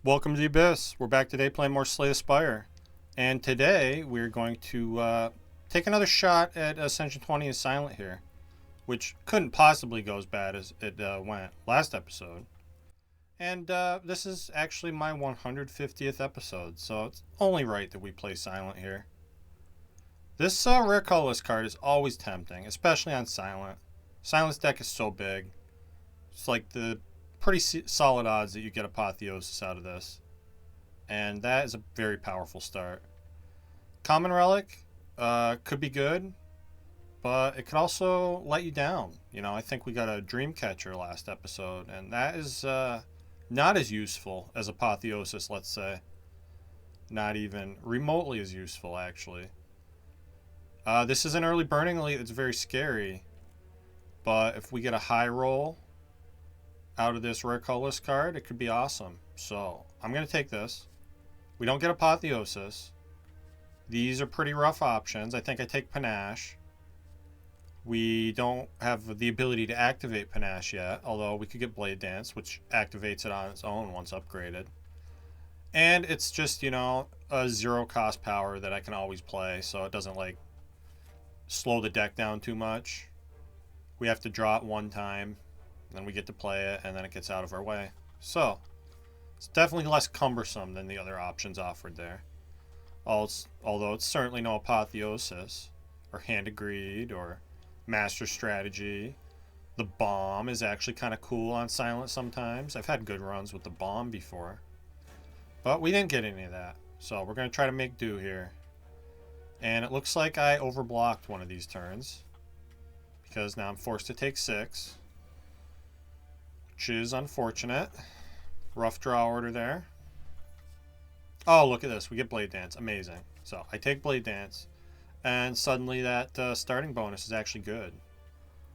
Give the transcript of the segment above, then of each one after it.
Welcome to the Abyss. We're back today playing more Slay the Spire. And today we're going to take another shot at Ascension 20 as Silent here, which couldn't possibly go as bad as it went last episode. And this is actually my 150th episode, so it's only right that we play Silent here. This rare colorless card is always tempting, especially on Silent. Silent's deck is so big. It's like the pretty solid odds that you get Apotheosis out of this. And that is a very powerful start. Common Relic could be good, but it could also let you down. You know, I think we got a Dreamcatcher last episode, and that is not as useful as Apotheosis, let's say. Not even remotely as useful, actually. This is an early Burning Elite that's very scary, but if we get a high roll out of this rare colorless card, it could be awesome. So I'm going to take this. We don't get Apotheosis. These are pretty rough options. I think I take Panache. We don't have the ability to activate Panache yet, although we could get Blade Dance, which activates it on its own once upgraded. And it's just, you know, a zero cost power that I can always play, so it doesn't like slow the deck down too much. We have to draw it one time, then we get to play it, and then it gets out of our way. So it's definitely less cumbersome than the other options offered there. Although it's certainly no Apotheosis, or Hand of Greed, or Master Strategy. The Bomb is actually kind of cool on Silent sometimes. I've had good runs with the Bomb before. But we didn't get any of that. So we're going to try to make do here. And it looks like I overblocked one of these turns, because now I'm forced to take 6. Which is unfortunate. Rough draw order there. Oh, look at this. We get Blade Dance. Amazing. So I take Blade Dance, and suddenly that starting bonus is actually good.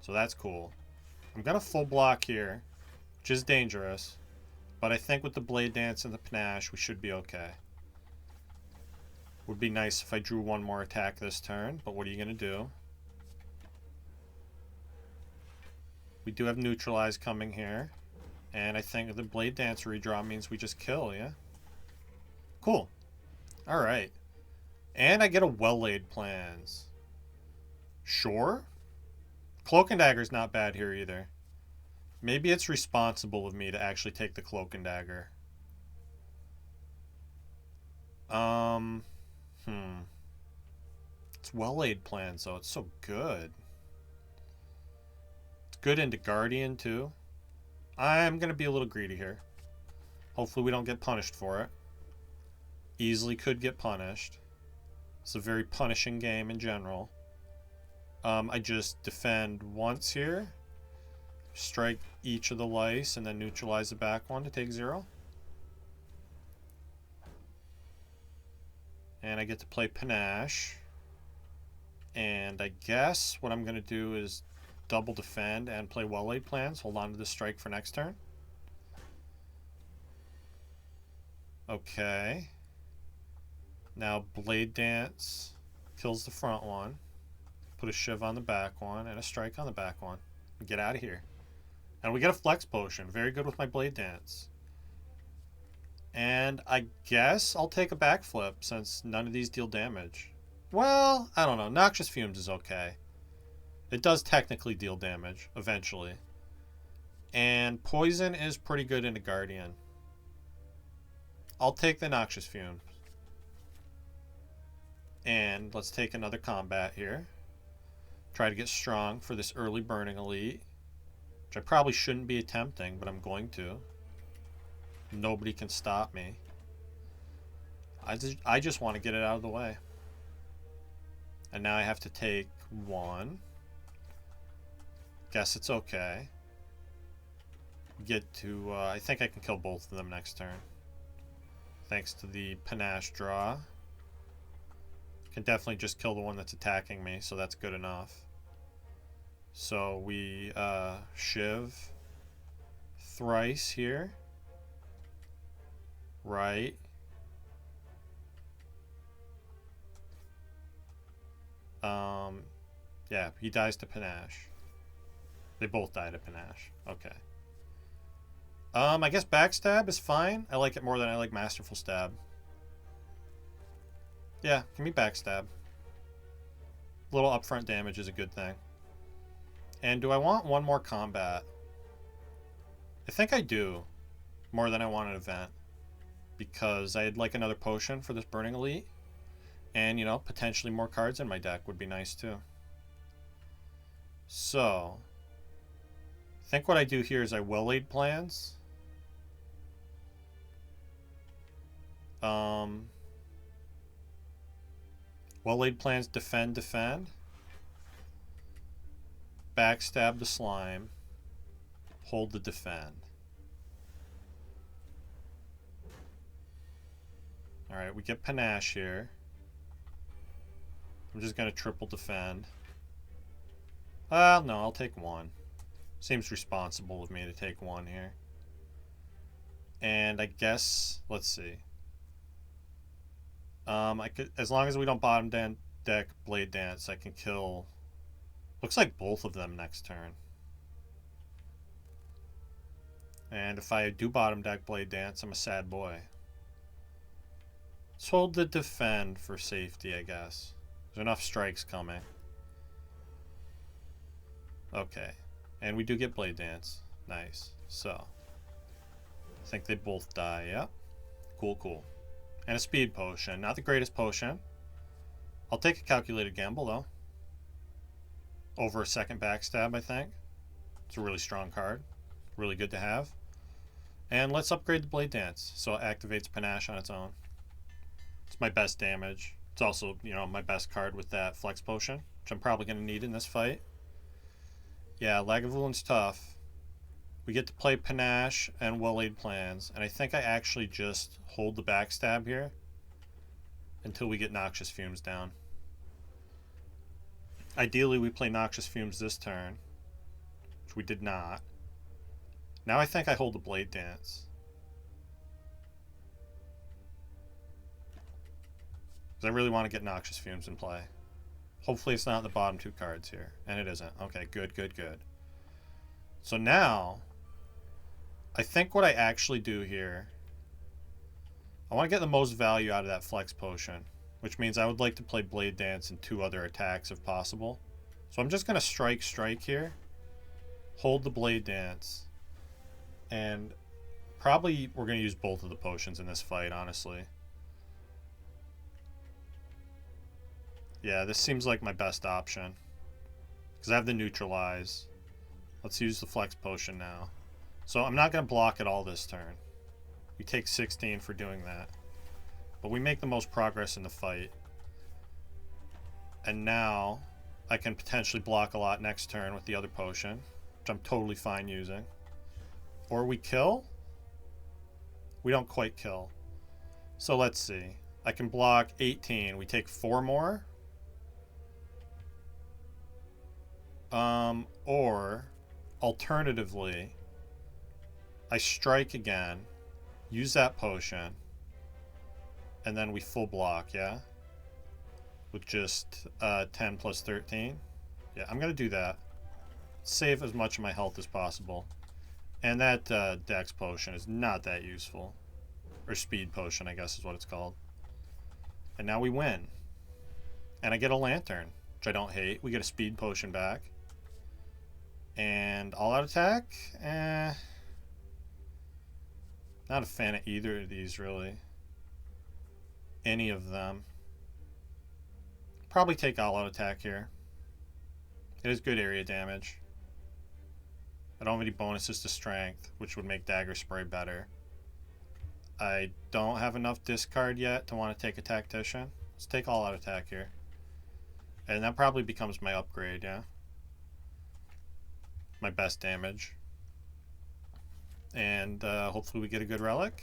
So that's cool. I'm going to full block here, which is dangerous. But I think with the Blade Dance and the Panache, we should be okay. Would be nice if I drew one more attack this turn, but what are you going to do? We do have Neutralize coming here. And I think the Blade Dance redraw means we just kill, yeah? Cool. Alright. And I get a Well-Laid Plans. Sure. Cloak and Dagger's not bad here either. Maybe it's responsible of me to actually take the Cloak and Dagger. It's Well-Laid Plans, though. It's so good. Good into Guardian, too. I'm going to be a little greedy here. Hopefully we don't get punished for it. Easily could get punished. It's a very punishing game in general. I just defend once here. Strike each of the lice and then neutralize the back one to take 0. And I get to play Panache. And I guess what I'm going to do is double defend and play Well-Laid Plans. Hold on to the strike for next turn. Okay. Now Blade Dance kills the front one. Put a Shiv on the back one and a strike on the back one. Get out of here. And we get a Flex Potion. Very good with my Blade Dance. And I guess I'll take a backflip since none of these deal damage. Well, I don't know. Noxious Fumes is okay. It does technically deal damage, eventually. And Poison is pretty good into Guardian. I'll take the Noxious Fumes. And let's take another combat here. Try to get strong for this early Burning Elite. Which I probably shouldn't be attempting, but I'm going to. Nobody can stop me. I just want to get it out of the way. And now I have to take 1. Guess it's okay. Get to, I think I can kill both of them next turn. Thanks to the Panache draw. Can definitely just kill the one that's attacking me, so that's good enough. So we Shiv thrice here. Right. Yeah, he dies to Panache. They both died at Panache. Okay. I guess Backstab is fine. I like it more than I like Masterful Stab. Yeah, give me Backstab. A little upfront damage is a good thing. And do I want one more combat? I think I do. More than I want an event. Because I'd like another potion for this Burning Elite. And, you know, potentially more cards in my deck would be nice too. So, I think what I do here is I Well-Laid Plans. Well-Laid Plans, defend. Backstab the slime. Hold the defend. Alright, we get Panache here. I'm just going to triple defend. No, I'll take one. Seems responsible of me to take one here. And I guess, let's see. I could, as long as we don't bottom deck Blade Dance, I can kill. Looks like both of them next turn. And if I do bottom deck Blade Dance, I'm a sad boy. Let's hold the defend for safety, I guess. There's enough strikes coming. Okay. And we do get Blade Dance. Nice. So, I think they both die. Yep. Cool. And a speed potion. Not the greatest potion. I'll take a calculated gamble, though. Over a second backstab, I think. It's a really strong card. Really good to have. And let's upgrade the Blade Dance so it activates Panache on its own. It's my best damage. It's also, you know, my best card with that Flex Potion, which I'm probably going to need in this fight. Yeah, Lagavulin tough. We get to play Panache and Well-Laid Plans, and I think I actually just hold the backstab here until we get Noxious Fumes down. Ideally, we play Noxious Fumes this turn, which we did not. Now I think I hold the Blade Dance. Because I really want to get Noxious Fumes in play. Hopefully it's not in the bottom two cards here. And it isn't. Okay, good. So now, I think what I actually do here, I want to get the most value out of that Flex Potion, which means I would like to play Blade Dance and 2 other attacks if possible. So I'm just going to strike here, hold the Blade Dance, and probably we're going to use both of the potions in this fight, honestly. Yeah, this seems like my best option. Because I have the Neutralize. Let's use the Flex Potion now. So I'm not going to block at all this turn. We take 16 for doing that. But we make the most progress in the fight. And now I can potentially block a lot next turn with the other potion, which I'm totally fine using. Or we kill? We don't quite kill. So let's see. I can block 18. We take 4 more. Or alternatively, I strike again, use that potion, and then we full block, yeah? With just 10 plus 13. Yeah, I'm going to do that. Save as much of my health as possible. And that Dex potion is not that useful. Or Speed potion, I guess is what it's called. And now we win. And I get a Lantern, which I don't hate. We get a Speed potion back. And all-out attack? Not a fan of either of these, really. Any of them. Probably take all-out attack here. It is good area damage. I don't have any bonuses to strength, which would make Dagger Spray better. I don't have enough discard yet to want to take a Tactician. Let's take all-out attack here. And that probably becomes my upgrade, yeah? My best damage. And hopefully we get a good relic.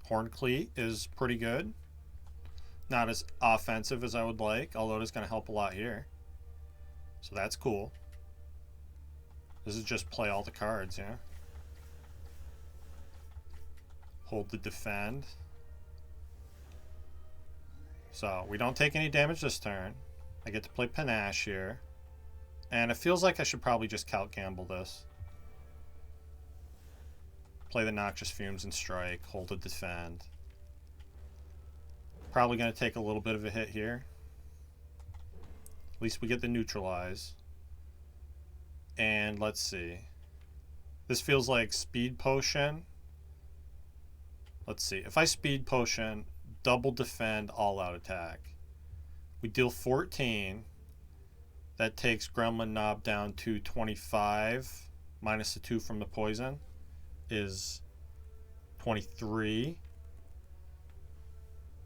Horn Cleat is pretty good. Not as offensive as I would like, although it is going to help a lot here. So that's cool. This is just play all the cards, yeah? Hold the defend. So we don't take any damage this turn. I get to play Panache here. And it feels like I should probably just Calc Gamble this. Play the Noxious Fumes and strike. Hold to defend. Probably going to take a little bit of a hit here. At least we get the neutralize. And let's see. This feels like speed potion. Let's see. If I speed potion, double defend, all out attack. We deal 14. That takes Gremlin Knob down to 25. Minus the 2 from the poison is 23.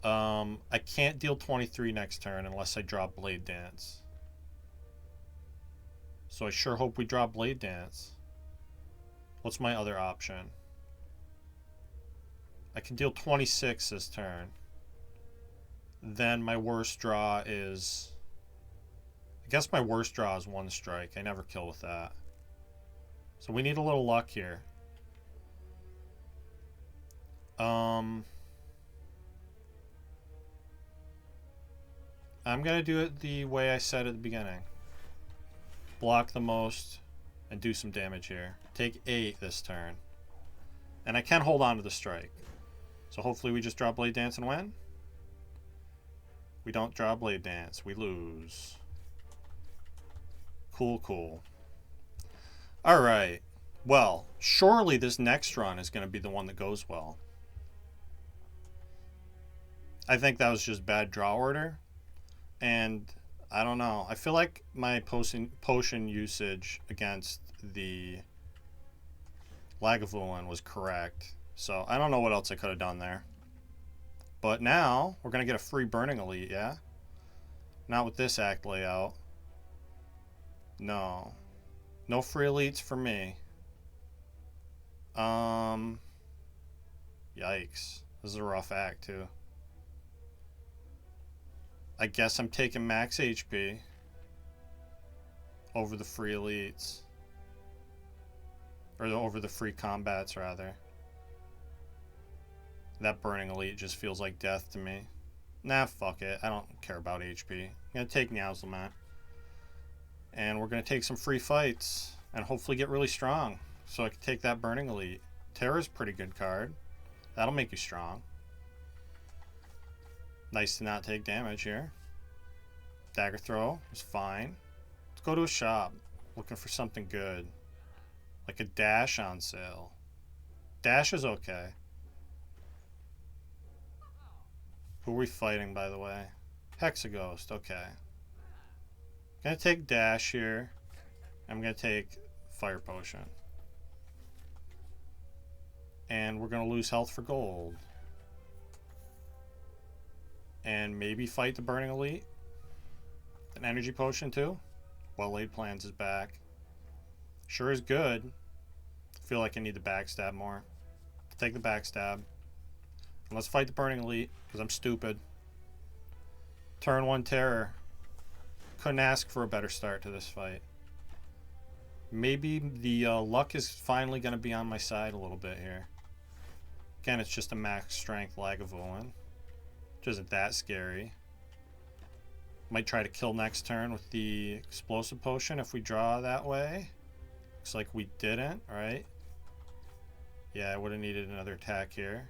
I can't deal 23 next turn unless I draw Blade Dance. So I sure hope we draw Blade Dance. What's my other option? I can deal 26 this turn. Then my worst draw is... I guess my worst draw is 1 strike. I never kill with that. So we need a little luck here. I'm going to do it the way I said at the beginning. Block the most and do some damage here. Take 8 this turn. And I can hold on to the strike. So hopefully we just draw Blade Dance and win. We don't draw Blade Dance. We lose. Cool, cool. Alright. Well, surely this next run is going to be the one that goes well. I think that was just bad draw order. And I don't know. I feel like my potion usage against the Lagavulin was correct. So I don't know what else I could have done there. But now we're going to get a free Burning Elite, yeah? Not with this act layout. No. No free elites for me. Yikes. This is a rough act, too. I guess I'm taking max HP over the free elites. Or over the free combats, rather. That Burning Elite just feels like death to me. Nah, fuck it. I don't care about HP. I'm going to take Nyazlamat. And we're going to take some free fights. And hopefully get really strong. So I can take that Burning Elite. Terra's a pretty good card. That'll make you strong. Nice to not take damage here. Dagger Throw is fine. Let's go to a shop. Looking for something good. Like a Dash on sale. Dash is okay. Who are we fighting, by the way? Hexaghost, okay. Gonna take Dash here. I'm gonna take Fire Potion. And we're gonna lose health for gold. And maybe fight the Burning Elite. An Energy Potion too. Well Laid Plans is back. Sure is good. I feel like I need the backstab more. Take the backstab. And let's fight the Burning Elite, because I'm stupid. Turn 1 Terror. Couldn't ask for a better start to this fight. Maybe the luck is finally going to be on my side a little bit here. Again, it's just a max strength Lagavulin, which isn't that scary. Might try to kill next turn with the Explosive Potion if we draw that way. Looks like we didn't, right? Yeah, I would have needed another attack here.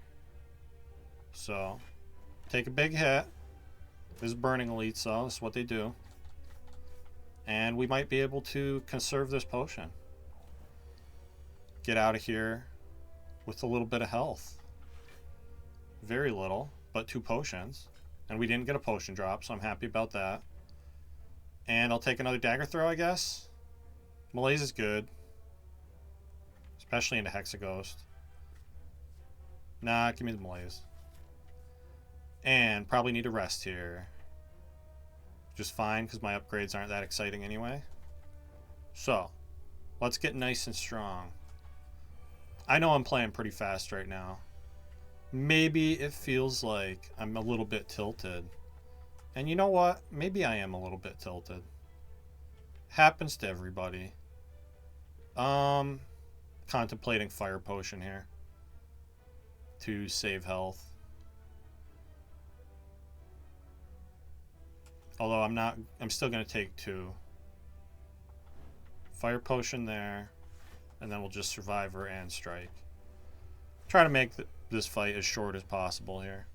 So, take a big hit. This is Burning Elite, so that's what they do. And we might be able to conserve this potion. Get out of here with a little bit of health. Very little, but 2 potions. And we didn't get a potion drop, so I'm happy about that. And I'll take another Dagger Throw, I guess. Malaise is good. Especially into Hexaghost. Nah, give me the Malaise. And probably need a rest here. Just fine, because my upgrades aren't that exciting anyway. So, let's get nice and strong. I know I'm playing pretty fast right now. Maybe it feels like I'm a little bit tilted. And you know what? Maybe I am a little bit tilted. Happens to everybody. Contemplating Fire Potion here. To save health. Although I'm still going to take 2. Fire Potion there. And then we'll just Survivor and Strike. Try to make this fight as short as possible here.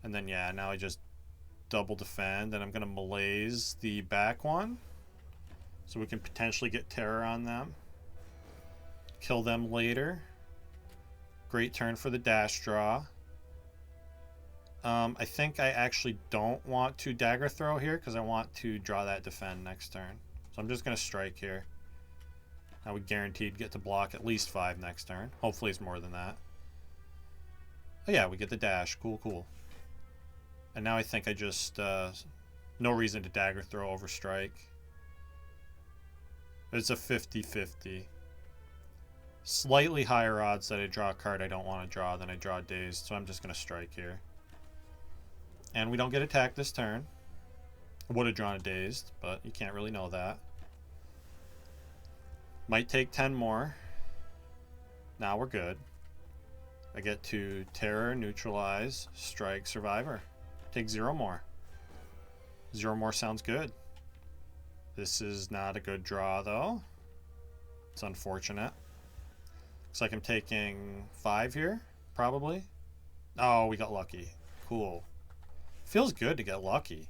And then, yeah, now I just double defend, and I'm going to malaise the back one so we can potentially get terror on them. Kill them later. Great turn for the dash draw. I think I actually don't want to dagger throw here because I want to draw that defend next turn. So I'm just going to strike here. Now we guaranteed get to block at least 5 next turn. Hopefully it's more than that. Oh yeah, we get the dash. Cool, cool. And now I think I just... no reason to dagger throw over strike. It's a 50-50. Slightly higher odds that I draw a card I don't want to draw than I draw dazed, so I'm just going to strike here. And we don't get attacked this turn. I would have drawn a dazed, but you can't really know that. Might take 10 more. Now we're good. I get to terror, neutralize, strike, survivor. Take 0 more. 0 more sounds good. This is not a good draw, though. It's unfortunate. Looks like I'm taking 5 here, probably. Oh, we got lucky. Cool. Feels good to get lucky.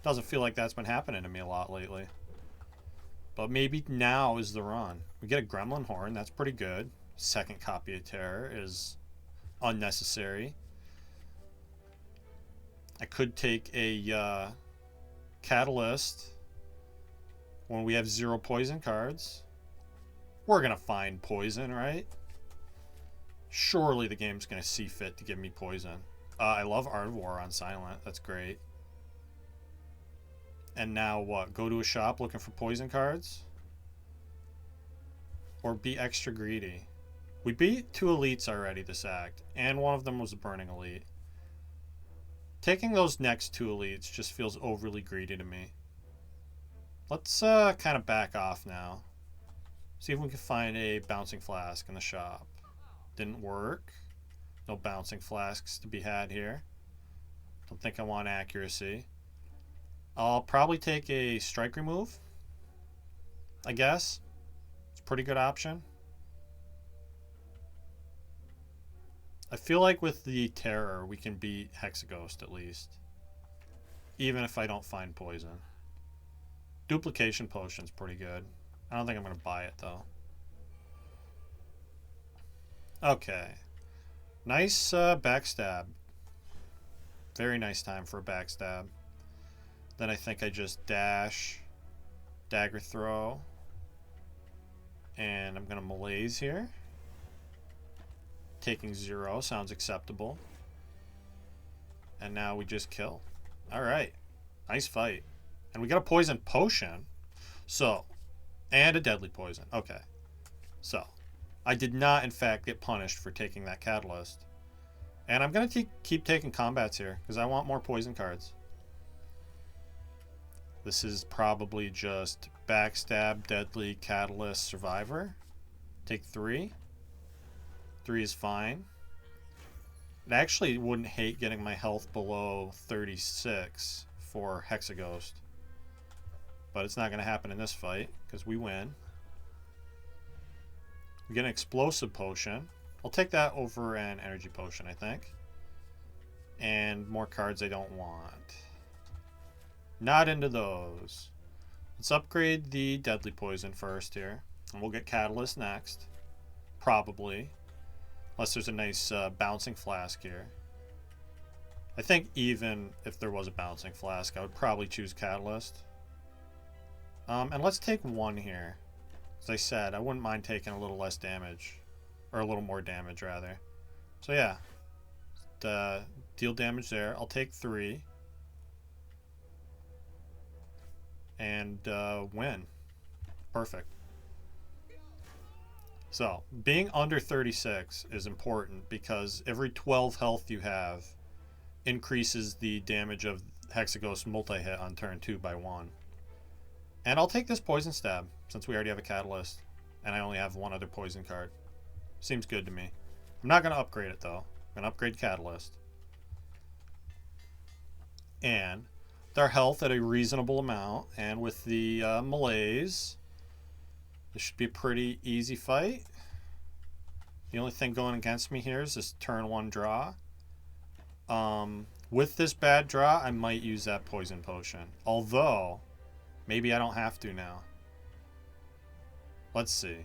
Doesn't feel like that's been happening to me a lot lately. But maybe now is the run. We get a Gremlin Horn. That's pretty good. Second copy of Terror is unnecessary. I could take a Catalyst when we have 0 poison cards. We're going to find poison, right? Surely the game's going to see fit to give me poison. I love Art of War on Silent. That's great. And now what? Go to a shop looking for poison cards? Or be extra greedy? We beat 2 elites already this act, and one of them was a burning elite. Taking those next 2 elites just feels overly greedy to me. Let's kind of back off now. See if we can find a bouncing flask in the shop. Didn't work. No bouncing flasks to be had here. Don't think I want accuracy. I'll probably take a strike remove, I guess. It's a pretty good option. I feel like with the terror we can beat Hexaghost at least. Even if I don't find poison. Duplication potion's pretty good. I don't think I'm going to buy it though. Okay. Nice backstab. Very nice time for a backstab. Then I think I just dash, dagger throw, and I'm going to malaise here. Taking 0 sounds acceptable. And now we just kill. Alright. Nice fight. And we got a poison potion. So, and a deadly poison. Okay. So, I did not, in fact, get punished for taking that catalyst. And I'm going to keep taking combats here, because I want more poison cards. This is probably just backstab, deadly, catalyst, survivor. Take 3. 3 is fine. I actually wouldn't hate getting my health below 36 for Hexaghost. But it's not going to happen in this fight, because we win. We get an explosive potion. I'll take that over an energy potion, I think. And more cards I don't want. Not into those. Let's upgrade the deadly poison first here. And we'll get catalyst next. Probably. Unless there's a nice bouncing flask here. I think even if there was a bouncing flask, I would probably choose catalyst. And let's take 1 here. As I said, I wouldn't mind taking a little less damage. Or a little more damage, rather. So yeah. Deal damage there. I'll take 3. And win. Perfect. So, being under 36 is important because every 12 health you have increases the damage of Hexaghost multi-hit on turn 2 by 1. And I'll take this poison stab since we already have a catalyst and I only have 1 other poison card. Seems good to me. I'm not going to upgrade it though. I'm going to upgrade catalyst. And with our health at a reasonable amount and with the malaise, this should be a pretty easy fight. The only thing going against me here is this turn 1 draw. With this bad draw, I might use that poison potion. Although, maybe I don't have to now. Let's see.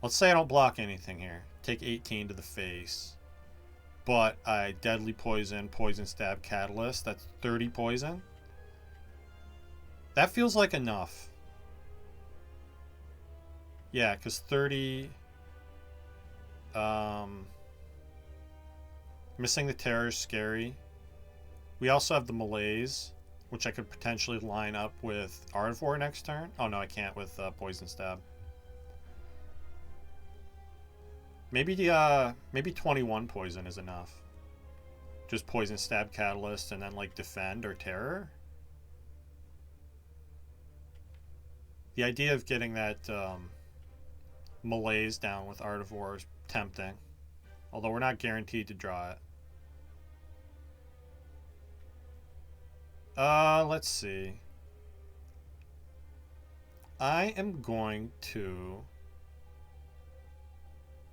Let's say I don't block anything here. Take 18 to the face. But I deadly poison, poison stab, catalyst. That's 30 poison. That feels like enough. Yeah, because 30... missing the terror is scary. We also have the malaise, which I could potentially line up with Ardvor next turn. Oh no, I can't with poison stab. Maybe 21 poison is enough. Just poison stab, catalyst, and then like defend or terror. The idea of getting that malaise down with Ardvor is tempting, although we're not guaranteed to draw it. Let's see. I am going to...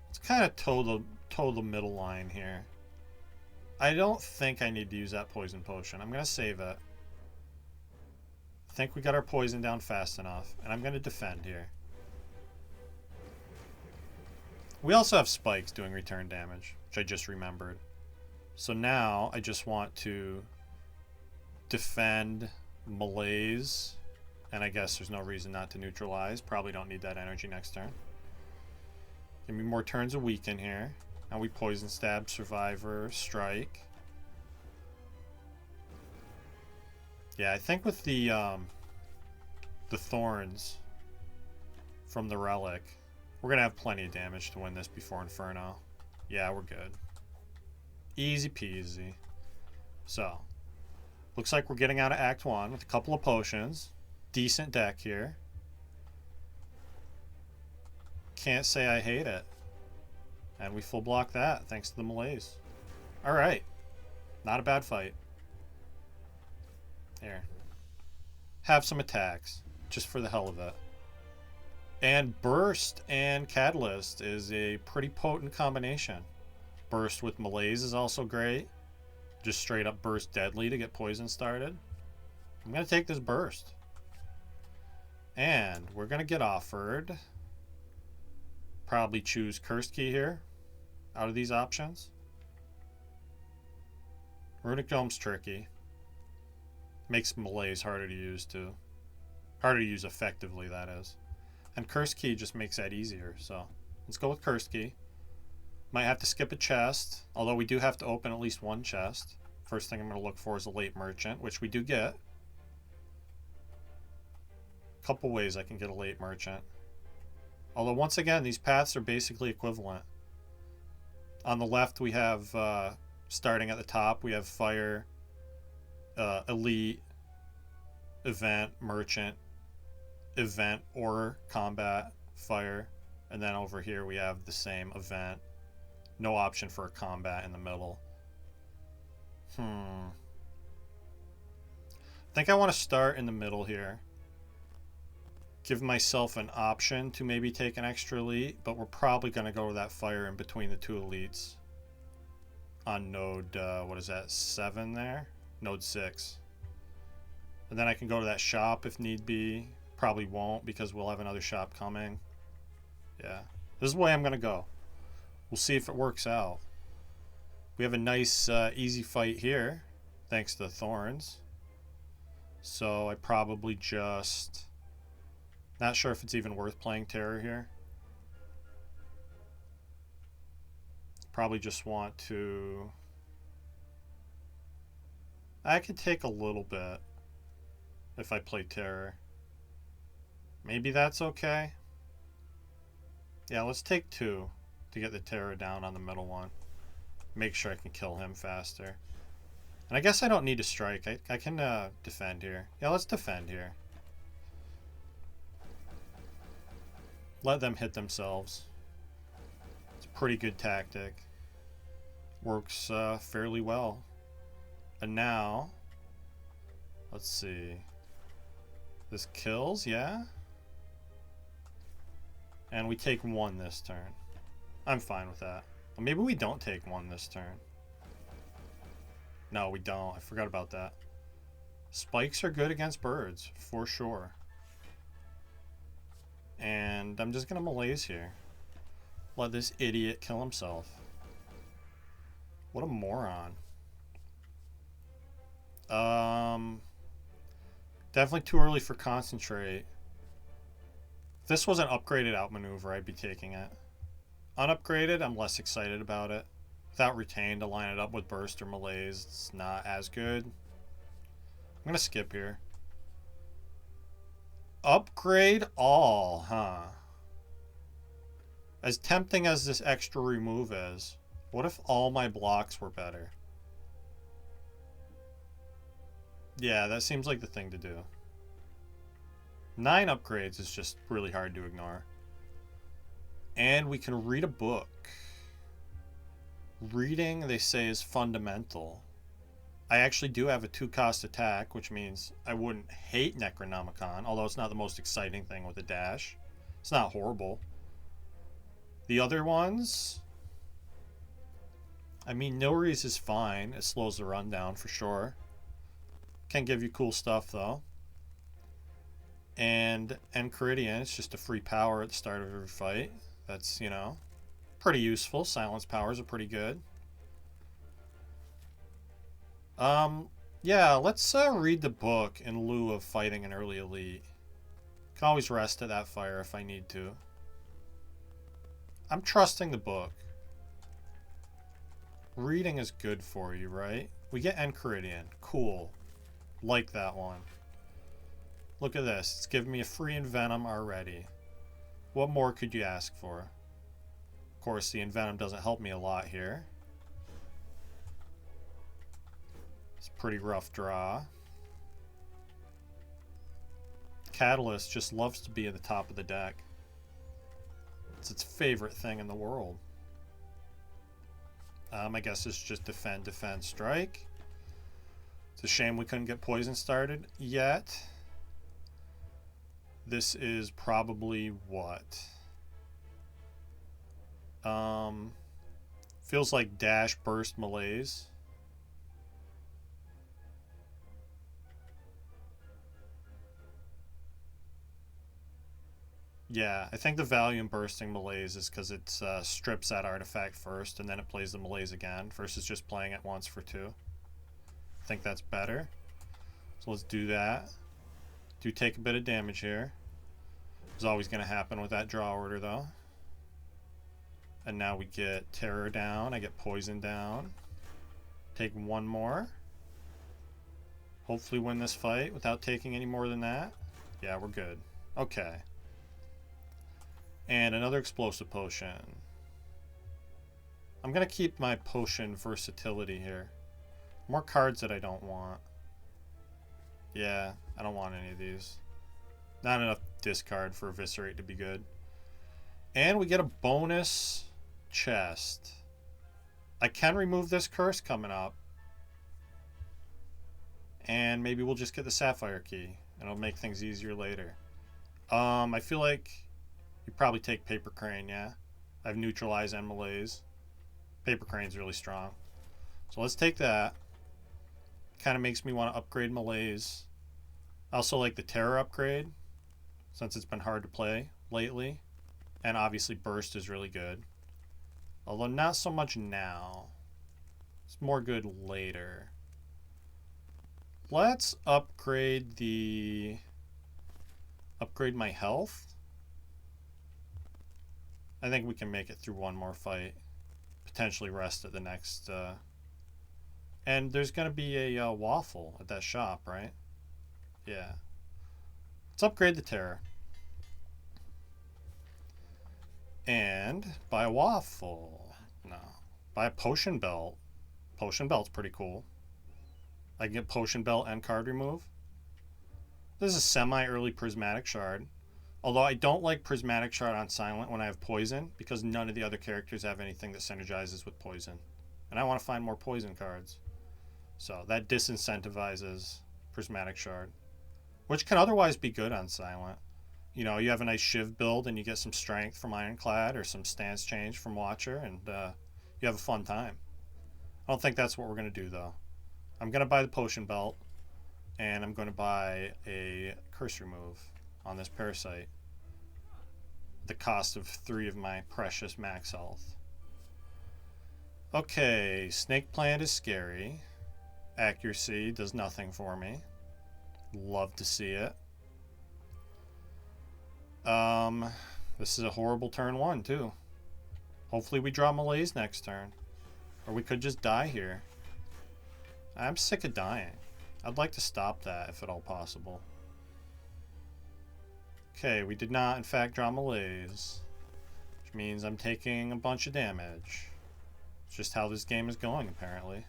Let's kind of toe the middle line here. I don't think I need to use that poison potion. I'm going to save it. I think we got our poison down fast enough, and I'm going to defend here. We also have spikes doing return damage, which I just remembered. So now I just want to defend malaise, and I guess there's no reason not to neutralize. Probably don't need that energy next turn. Give me more turns of weaken here. Now we poison stab, survivor, strike. Yeah, I think with the thorns from the relic, we're gonna have plenty of damage to win this before Inferno. Yeah, we're good. Easy peasy. So, looks like we're getting out of Act 1 with a couple of potions. Decent deck here. Can't say I hate it. And we full block that thanks to the malaise. Alright. Not a bad fight. Here. Have some attacks. Just for the hell of it. And Burst and Catalyst is a pretty potent combination. Burst with malaise is also great. Just straight up Burst deadly to get poison started. I'm going to take this Burst. And we're going to get offered... Probably choose Cursed Key here. Out of these options. Runic Dome's tricky. Makes malaise harder to use too. Harder to use effectively, that is. And Cursed Key just makes that easier, so let's go with Cursed Key. Might have to skip a chest, although we do have to open at least one chest. First thing I'm going to look for is a late merchant, which we do get. A couple ways I can get a late merchant. Although once again, these paths are basically equivalent. On the left we have, starting at the top, we have Fire, Elite, Event, Merchant, Event or Combat, Fire. And then over here we have the same Event. No option for a Combat in the middle. I think I want to start in the middle here. Give myself an option to maybe take an extra elite, but we're probably going to go with that Fire in between the two elites. On node, what is that, 7 there? Node 6. And then I can go to that shop if need be. Probably won't because we'll have another shop coming. Yeah. This is the way I'm going to go. We'll see if it works out. We have a nice, easy fight here, thanks to the Thorns. So I probably just... Not sure if it's even worth playing Terror here. Probably just want to... I could take a little bit if I play Terror. Maybe that's okay. Yeah, let's take 2 to get the Terror down on the middle one. Make sure I can kill him faster. And I guess I don't need to strike. I can defend here. Yeah, let's defend here. Let them hit themselves. It's a pretty good tactic. Works fairly well. And now, let's see. This kills, yeah? And we take 1 this turn. I'm fine with that. Well, maybe we don't take one this turn. No, we don't. I forgot about that. Spikes are good against birds, for sure. And I'm just going to malaise here. Let this idiot kill himself. What a moron. Definitely too early for concentrate. If this was an upgraded outmaneuver, I'd be taking it. Unupgraded, I'm less excited about it. Without retained to line it up with burst or malaise, it's not as good. I'm going to skip here. Upgrade all, huh? As tempting as this extra remove is, what if all my blocks were better? Yeah, that seems like the thing to do. 9 upgrades is just really hard to ignore. And we can read a book. Reading, they say, is fundamental. I actually do have a 2-cost attack, which means I wouldn't hate Necronomicon, although it's not the most exciting thing with a dash. It's not horrible. The other ones, I mean, Nilries is fine. It slows the run down for sure. Can give you cool stuff, though. And Enchiridion, it's just a free power at the start of every fight. That's, you know, pretty useful. Silence powers are pretty good. Yeah, let's read the book in lieu of fighting an early elite. Can always rest at that fire if I need to. I'm trusting the book. Reading is good for you, right? We get Enchiridion. Cool. Like that one. Look at this. It's giving me a free Envenom already. What more could you ask for? Of course, the Envenom doesn't help me a lot here. It's a pretty rough draw. Catalyst just loves to be at the top of the deck. It's its favorite thing in the world. I guess it's just defend, defend, strike. It's a shame we couldn't get poison started yet. This is probably what? Feels like dash, burst, malaise. Yeah, I think the value in bursting malaise is because it strips that artifact first and then it plays the malaise again versus just playing it once for 2. I think that's better. So let's do that. Do take a bit of damage here. It's always going to happen with that draw order though. And now we get terror down. I get poison down. Take 1 more. Hopefully win this fight without taking any more than that. Yeah, we're good. Okay. And another explosive potion. I'm going to keep my potion versatility here. More cards that I don't want. Yeah, I don't want any of these. Not enough discard for Eviscerate to be good. And we get a bonus chest. I can remove this curse coming up. And maybe we'll just get the Sapphire Key. And it'll make things easier later. I feel like you probably take Paper Crane, yeah? I have Neutralize and Malaise. Paper Crane's really strong. So let's take that. Kind of makes me want to upgrade Malaise. I also like the Terror upgrade, since it's been hard to play lately. And obviously Burst is really good. Although not so much now. It's more good later. Let's upgrade the... Upgrade my health. I think we can make it through one more fight. Potentially rest at the next... And there's going to be a waffle at that shop, right? Yeah. Let's upgrade the Terror. And buy a waffle. No. Buy a Potion Belt. Potion Belt's pretty cool. I can get Potion Belt and card remove. This is a semi-early Prismatic Shard. Although I don't like Prismatic Shard on Silent when I have Poison, because none of the other characters have anything that synergizes with Poison. And I want to find more Poison cards. So that disincentivizes Prismatic Shard. Which can otherwise be good on Silent. you know, you have a nice Shiv build and you get some strength from Ironclad or some stance change from Watcher, and you have a fun time. I don't think that's what we're going to do, though. I'm going to buy the Potion Belt, and I'm going to buy a Curse Remove on this Parasite. The cost of 3 of my precious max health. Okay, Snake Plant is scary. Accuracy does nothing for me. Love to see it. This is a horrible turn 1, too. Hopefully we draw Malaise next turn. Or we could just die here. I'm sick of dying. I'd like to stop that if at all possible. Okay, we did not in fact draw Malaise, which means I'm taking a bunch of damage. It's just how this game is going, apparently.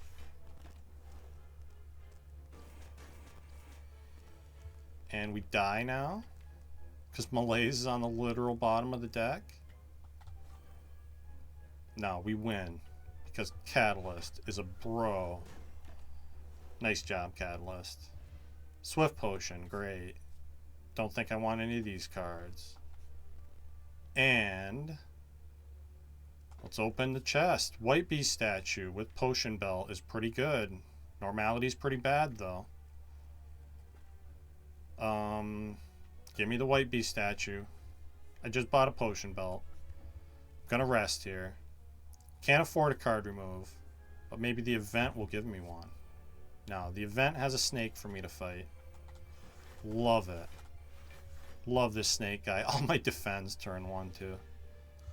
And we die now? Because Malaise is on the literal bottom of the deck? No, we win. Because Catalyst is a bro. Nice job, Catalyst. Swift Potion, great. Don't think I want any of these cards. And let's open the chest. White Beast statue with Potion Belt is pretty good. Normality's pretty bad, though. Give me the White Beast statue. I just bought a Potion Belt. I'm gonna rest here. Can't afford a card remove, but maybe the event will give me one. No, the event has a snake for me to fight. Love it. Love this snake guy. All my defense turn 1, too.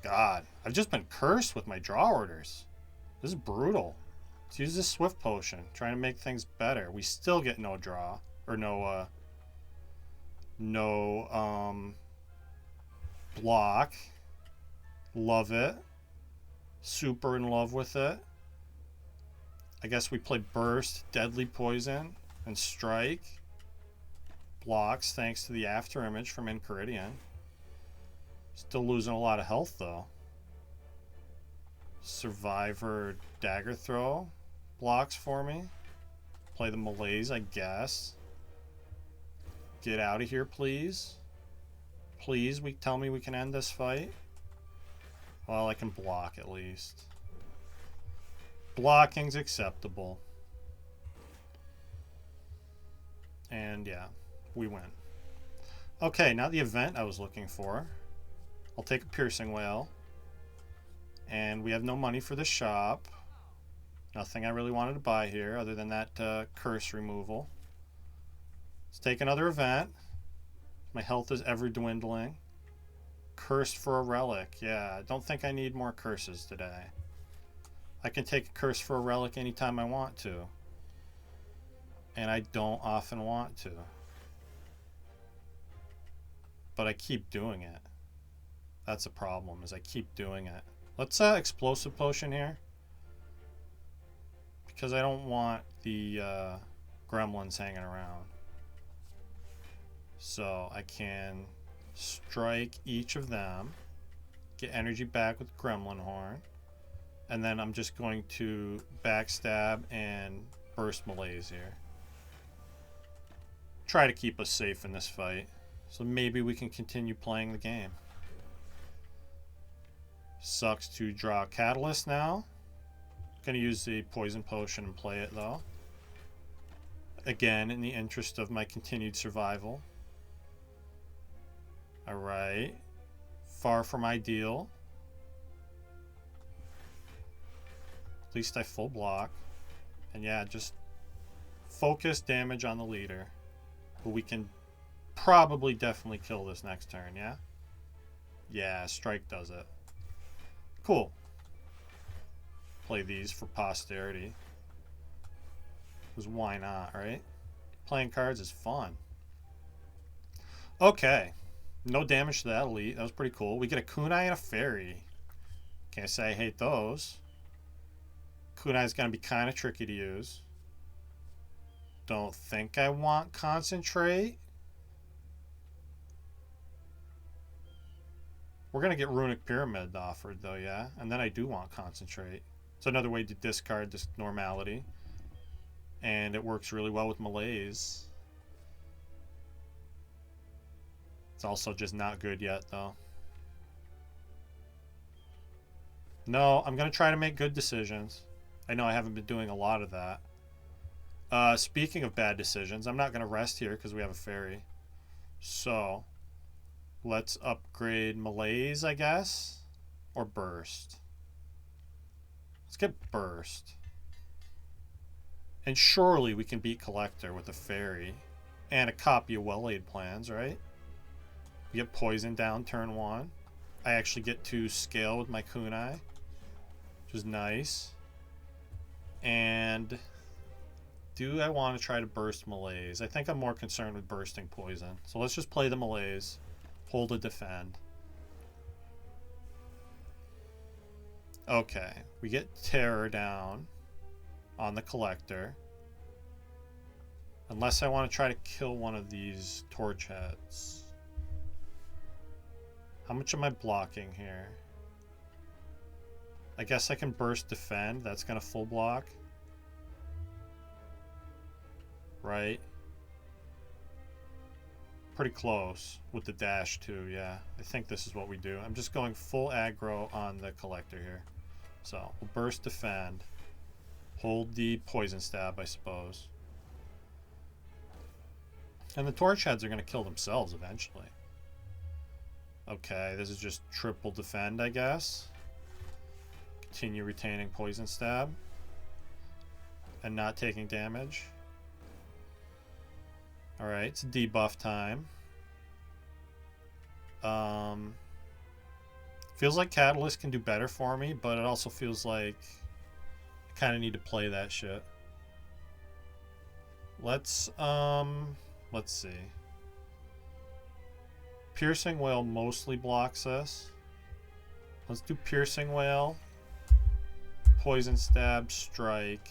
God, I've just been cursed with my draw orders. This is brutal. Let's use this Swift Potion, trying to make things better. We still get no draw, or no block. Love it. Super in love with it. I guess we play Burst, Deadly Poison, and Strike. Blocks thanks to the After Image from Enchiridion. Still losing a lot of health, though. Survivor Dagger Throw blocks for me. Play the Malaise, I guess. Get out of here, please. Please, tell me we can end this fight. Well, I can block at least. Blocking's acceptable. And yeah, we win. Okay, now the event I was looking for. I'll take a Piercing Whale. And we have no money for the shop. Nothing I really wanted to buy here other than that curse removal. Let's take another event. My health is ever dwindling. Cursed for a relic. Yeah, I don't think I need more curses today. I can take a curse for a relic anytime I want to. And I don't often want to. But I keep doing it. That's a problem, is I keep doing it. Let's Explosive Potion here. Because I don't want the gremlins hanging around. So I can strike each of them. Get energy back with Gremlin Horn. And then I'm just going to backstab and burst Malaise here. Try to keep us safe in this fight. So maybe we can continue playing the game. Sucks to draw Catalyst now. Gonna use the Poison Potion and play it though. Again, in the interest of my continued survival. Alright. Far from ideal. At least I full block. And yeah, just focus damage on the leader. But we can probably definitely kill this next turn, yeah? Yeah, Strike does it. Cool. Play these for posterity. Because why not, right? Playing cards is fun. Okay. No damage to that elite. That was pretty cool. We get a Kunai and a Fairy. Can't say I hate those. Kunai is going to be kind of tricky to use. Don't think I want Concentrate. We're going to get Runic Pyramid offered, though, yeah? And then I do want Concentrate. It's another way to discard this Normality. And it works really well with Malaise. It's also just not good yet, though. No, I'm going to try to make good decisions. I know I haven't been doing a lot of that. Speaking of bad decisions, I'm not going to rest here because we have a ferry. So, let's upgrade Malaise, I guess. Or Burst. Let's get Burst. And surely we can beat Collector with a ferry. And a copy of Well-Laid Plans, right? We get Poison down turn 1. I actually get to scale with my Kunai, which is nice. And do I want to try to burst Malaise? I think I'm more concerned with bursting Poison. So let's just play the Malaise. Hold a defend. Okay. We get Terror down on the Collector. Unless I want to try to kill one of these Torch Heads. How much am I blocking here? I guess I can burst defend. That's going to full block. Right? Pretty close with the dash too, yeah. I think this is what we do. I'm just going full aggro on the Collector here. So, we'll burst defend. Hold the Poison Stab, I suppose. And the Torch Heads are going to kill themselves eventually. Okay, this is just triple defend, I guess. Continue retaining Poison Stab. And not taking damage. Alright, it's debuff time. Feels like Catalyst can do better for me, but it also feels like I kind of need to play that shit. Let's see. Piercing Whale mostly blocks us. Let's do Piercing Whale. Poison Stab, Strike.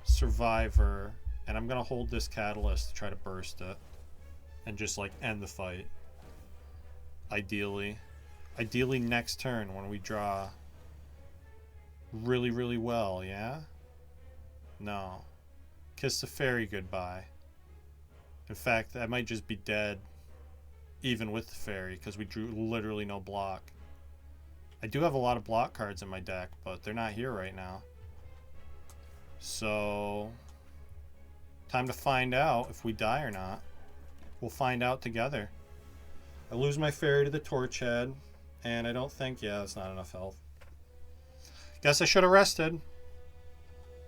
Survivor. And I'm going to hold this Catalyst to try to burst it. And just like end the fight. Ideally. Ideally next turn when we draw really, really well, yeah? No. Kiss the Fairy goodbye. In fact, I might just be dead even with the Fairy because we drew literally no block. I do have a lot of block cards in my deck, but they're not here right now. So, time to find out if we die or not. We'll find out together. I lose my Fairy to the Torch Head, and I don't think, yeah, that's not enough health. Guess I should have rested.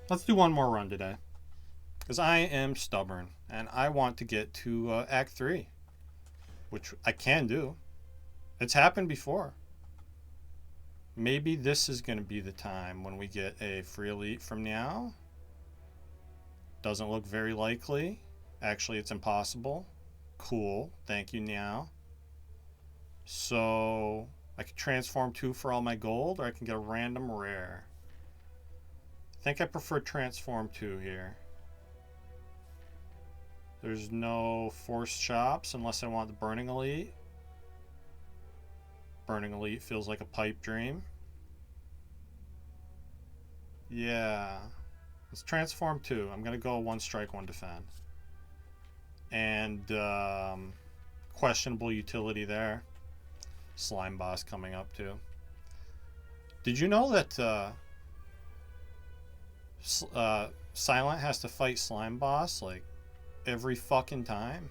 Let's do one more run today. Because I am stubborn, and I want to get to Act 3. Which I can do. It's happened before. Maybe this is going to be the time when we get a free elite from Niao. Doesn't look very likely. Actually, it's impossible. Cool. Thank you, Niao. So, I can transform 2 for all my gold, or I can get a random rare. I think I prefer transform 2 here. There's no forced shops unless I want the Burning Elite. Burning Elite feels like a pipe dream. Yeah. Let's transform 2. I'm going to go 1 strike, 1 defend. And questionable utility there. Slime boss coming up too. Did you know that Silent has to fight slime boss like every fucking time?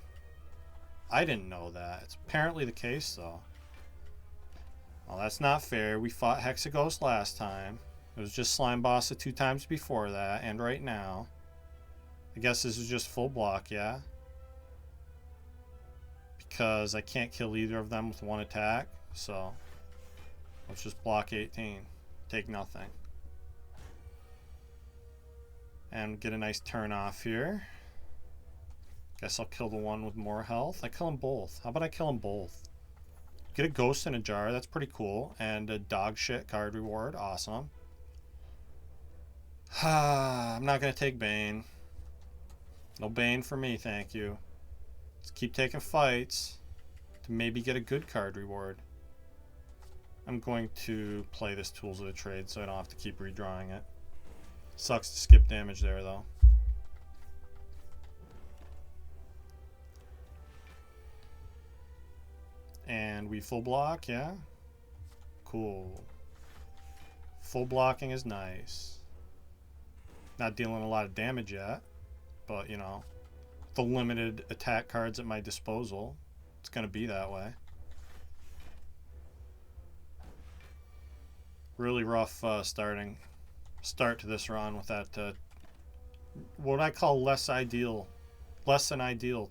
I didn't know that. It's apparently the case though. Well, that's not fair. We fought Hexaghost last time. It was just slime boss the 2 times before that, and right now. I guess this is just full block, yeah? Because I can't kill either of them with 1 attack, so let's just block 18. Take nothing. And get a nice turn off here. Guess I'll kill the one with more health. I kill them both. How about I kill them both? Get a ghost in a jar. That's pretty cool. And a dog shit card reward. Awesome. I'm not going to take Bane. No Bane for me, thank you. Let's keep taking fights to maybe get a good card reward. I'm going to play this Tools of the Trade so I don't have to keep redrawing it. Sucks to skip damage there, though. And we full block, yeah? Cool. Full blocking is nice. Not dealing a lot of damage yet, but, you know, the limited attack cards at my disposal, it's going to be that way. Really rough start to this run with that, what I call less than ideal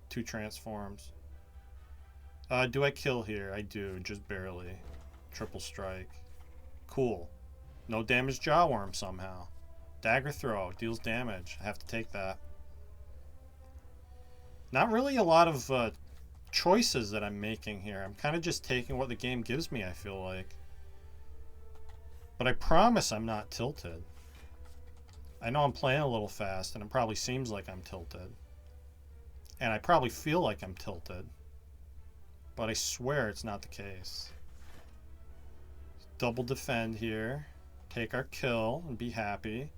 2 transforms. Do I kill here? I do, just barely. Triple strike. Cool. No damage jawworm somehow. Dagger throw, deals damage. I have to take that. Not really a lot of choices that I'm making here. I'm kind of just taking what the game gives me, I feel like. But I promise I'm not tilted. I know I'm playing a little fast, and it probably seems like I'm tilted. And I probably feel like I'm tilted. But I swear it's not the case. Double defend here. Take our kill and be happy.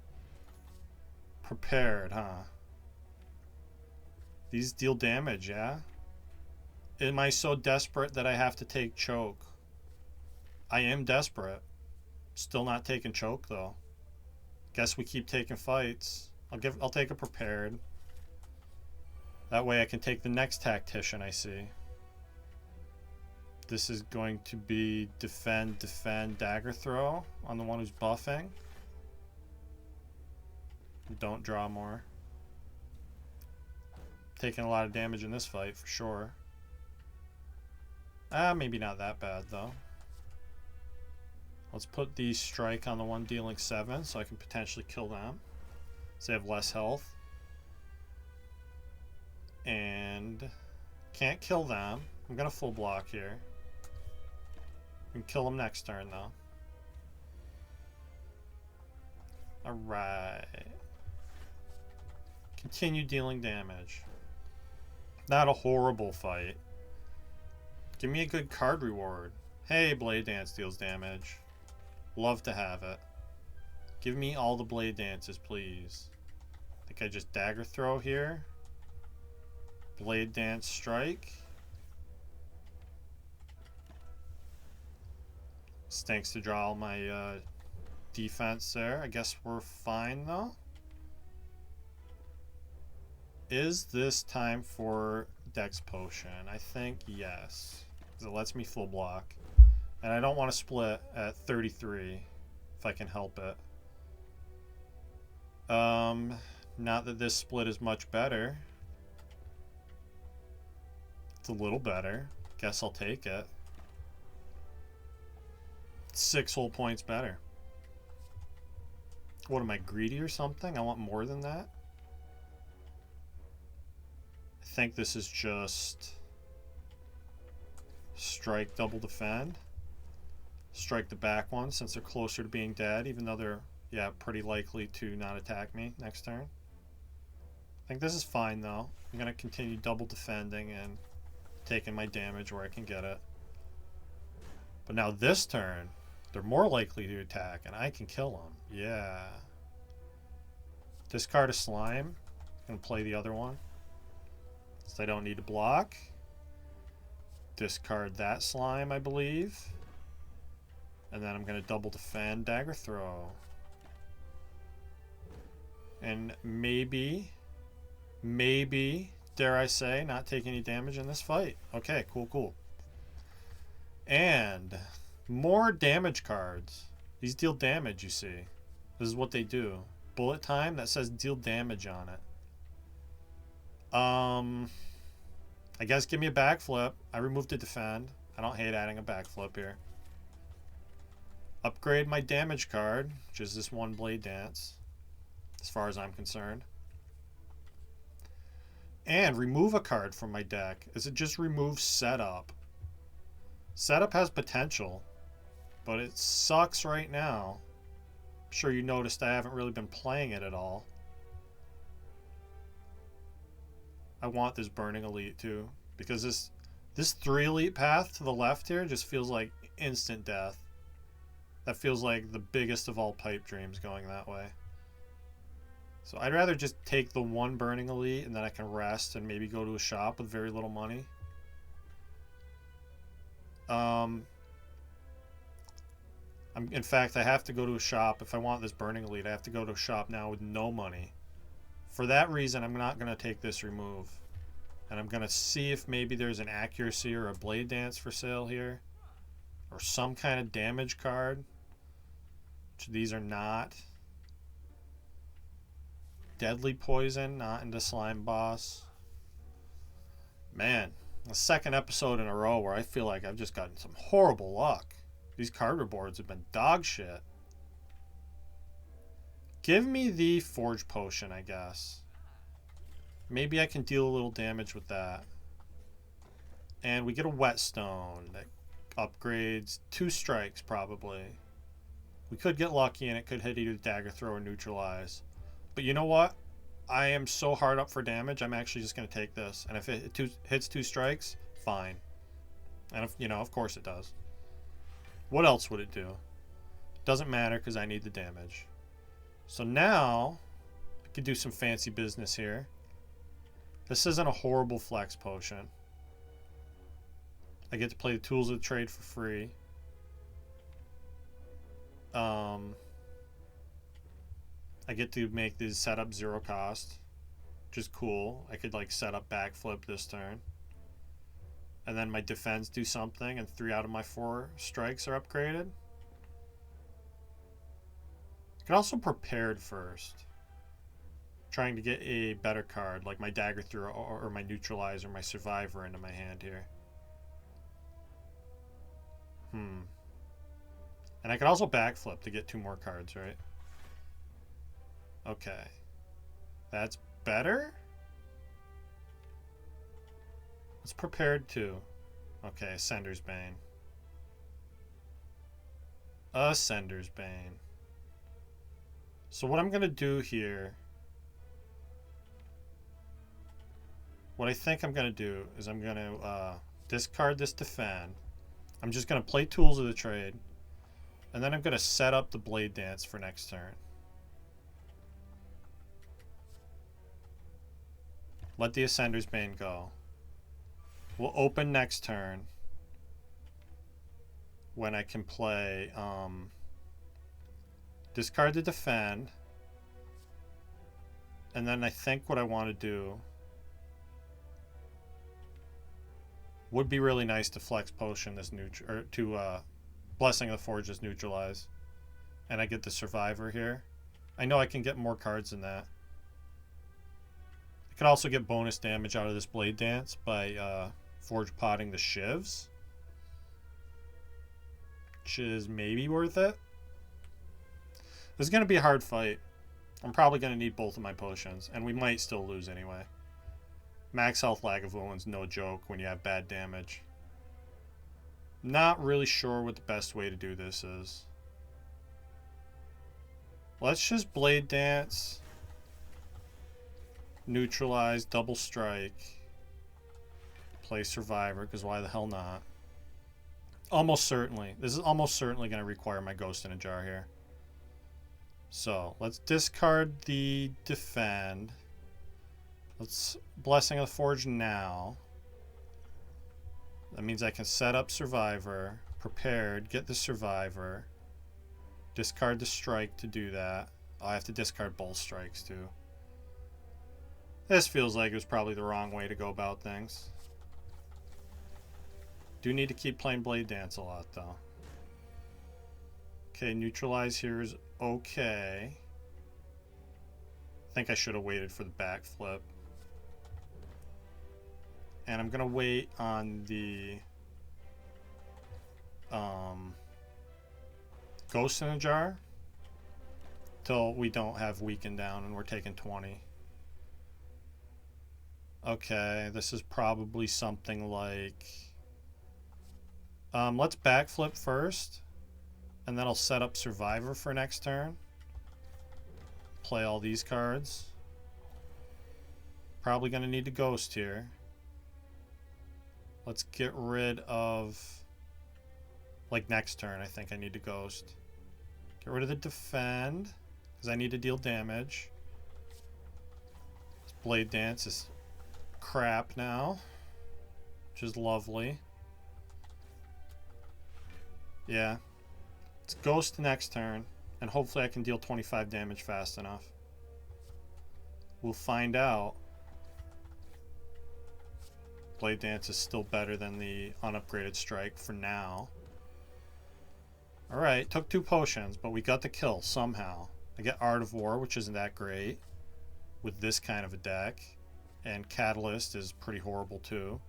Prepared, huh? These deal damage, yeah? Am I so desperate that I have to take choke? I am desperate. Still not taking choke though. Guess we keep taking fights. I'll take a prepared. That way I can take the next tactician I see. This is going to be defend, dagger throw on the one who's buffing. Don't draw more. Taking a lot of damage in this fight for sure. Maybe not that bad though. Let's put the strike on the one dealing 7 so I can potentially kill them. So they have less health. And can't kill them. I'm gonna full block here. We can kill them next turn though. Alright. Continue dealing damage. Not a horrible fight. Give me a good card reward. Hey, Blade Dance deals damage. Love to have it. Give me all the Blade Dances, please. I think I just dagger throw here. Blade Dance strike. Stinks to draw all my defense there. I guess we're fine though. Is this time for Dex Potion? I think yes. Because it lets me full block. And I don't want to split at 33 if I can help it. Not that this split is much better. It's a little better. Guess I'll take it. 6 whole points better. What, am I greedy or something? I want more than that? I think this is just strike, double defend. Strike the back one since they're closer to being dead, even though they're, yeah, pretty likely to not attack me next turn. I think this is fine though. I'm going to continue double defending and taking my damage where I can get it. But now this turn, they're more likely to attack and I can kill them. Yeah. Discard a slime. I'm going to play the other one. So I don't need to block. Discard that slime, I believe. And then I'm going to double defend, dagger throw. And maybe, dare I say, not take any damage in this fight. Okay, cool. And more damage cards. These deal damage, you see. This is what they do. Bullet time, that says deal damage on it. I guess give me a backflip. I removed the defend. I don't hate adding a backflip here. Upgrade my damage card, which is this one Blade Dance, as far as I'm concerned. And remove a card from my deck. Is it just remove Setup? Setup has potential, but it sucks right now. I'm sure you noticed I haven't really been playing it at all. I want this Burning Elite too, because this 3 Elite path to the left here just feels like instant death. That feels like the biggest of all pipe dreams going that way. So I'd rather just take the one Burning Elite and then I can rest and maybe go to a shop with very little money. In fact, I have to go to a shop. If I want this Burning Elite, I have to go to a shop now with no money. For that reason, I'm not going to take this remove. And I'm going to see if maybe there's an accuracy or a blade dance for sale here. Or some kind of damage card. Which these are not. Deadly Poison, not into Slime Boss. Man, the second episode in a row where I feel like I've just gotten some horrible luck. These card rewards have been dog shit. Give me the Forge Potion, I guess. Maybe I can deal a little damage with that. And we get a Whetstone that upgrades 2 strikes, probably. We could get lucky and it could hit either Dagger Throw or Neutralize. But you know what? I am so hard up for damage, I'm actually just going to take this. And if it hits 2 strikes, fine. And, if, you know, of course it does. What else would it do? Doesn't matter because I need the damage. So now, I could do some fancy business here. This isn't a horrible flex potion. I get to play the Tools of the Trade for free. I get to make these setup 0 cost, which is cool. I could like set up backflip this turn. And then my defense do something and 3 out of my 4 strikes are upgraded. I could also prepared first. Trying to get a better card, like my Dagger Throw or my Neutralize or my Survivor into my hand here. And I could also backflip to get 2 more cards, right? Okay. That's better? It's prepared too. Okay, Ascender's Bane. Ascender's Bane. So what I'm going to do here... What I think I'm going to do is I'm going to discard this Defend. I'm just going to play Tools of the Trade. And then I'm going to set up the Blade Dance for next turn. Let the Ascender's Bane go. We'll open next turn when I can play discard the Defend, and then I think what I want to do would be really nice to flex potion this or to Blessing of the Forge this Neutralize, and I get the Survivor here. I know I can get more cards than that. I could also get bonus damage out of this Blade Dance by Forge Potting the Shivs, which is maybe worth it. This is going to be a hard fight. I'm probably going to need both of my potions, and we might still lose anyway. Max health Lagavulin's no joke when you have bad damage. Not really sure what the best way to do this is. Let's just Blade Dance, Neutralize, Double Strike, play Survivor, because why the hell not? Almost certainly. This is almost certainly going to require my Ghost in a Jar here. So, let's discard the Defend. Let's Blessing of the Forge now. That means I can set up Survivor, Prepared, get the Survivor, discard the Strike to do that. I have to discard both strikes too. This feels like it was probably the wrong way to go about things. Do need to keep playing Blade Dance a lot though. Okay, Neutralize here is okay. I think I should have waited for the backflip. And I'm going to wait on the Ghost in a Jar till we don't have Weakened down and we're taking 20. Okay, this is probably something like... let's backflip first, and then I'll set up Survivor for next turn. Play all these cards. Probably going to need to Ghost here. Let's get rid of... Like next turn, I think I need to Ghost. Get rid of the Defend, because I need to deal damage. This Blade Dance is crap now, which is lovely. Yeah. It's Ghost next turn, and hopefully I can deal 25 damage fast enough. We'll find out. Blade Dance is still better than the unupgraded Strike for now. Alright, took 2 potions, but we got the kill somehow. I get Art of War, which isn't that great with this kind of a deck. And Catalyst is pretty horrible too.